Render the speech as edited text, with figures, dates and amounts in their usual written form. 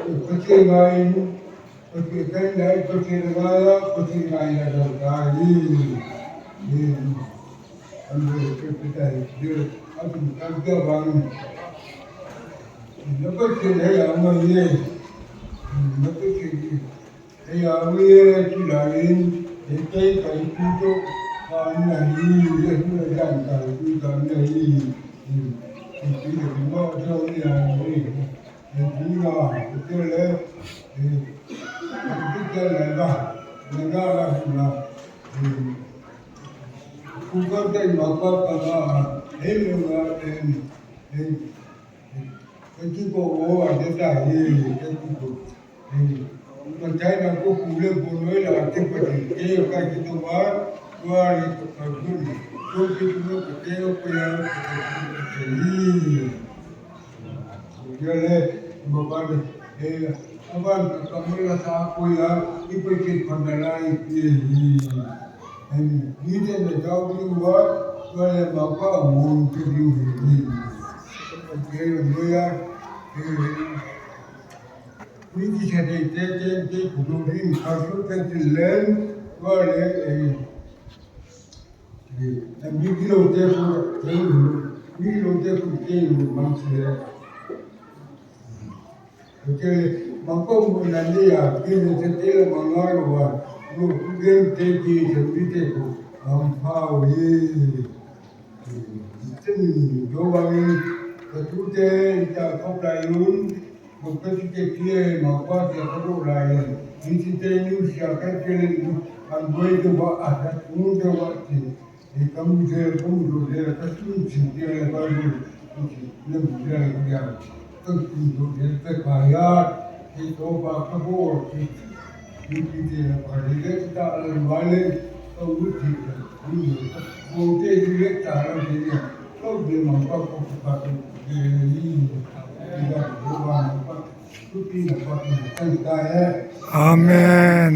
Kucing kan dari kucing raya kucing raya dari ambil kita dia aku kerja bang lepas kita yang ini lepas kita yang ini kita lain kita itu kan ini dia sudah jangan itu kan ini itu semua orang yang ini Jiwa itu le, kita negara kita, bukan dari bapa kita, ini kita bawa kita ini, mencari aku kulit bunuh lah, cepat dia kayak gitu buat itu kerjun, tu kita kita punya ini. Jadi, bukan abang kamu rasa aku ya, ipikir pandai ini. Ini dia jauh di luar, saya bapa mungkin ini. Jadi dia, ini jadi kudurin kasus kecilin, boleh. Tapi kalau dia pun maksudnya. Jadi, mampu menandia, kini setelah mengaruh, mungkin teki seperti itu, ampau ini. Jadi, jawabnya, ketujuh kita koplayun, bukan kita mampu kita koplayun. Ini kita ini siapa kita ambil itu ada muda waktu. Kamu dia ketujuh dia baru, lebih dia. Tentu dia kaya itu bapa bor itu dia pada kita alam balik uji uji dia cara dia kalau dia mampu pakai ini tidak berubah mampu itu tidak pakai kaya. Amen.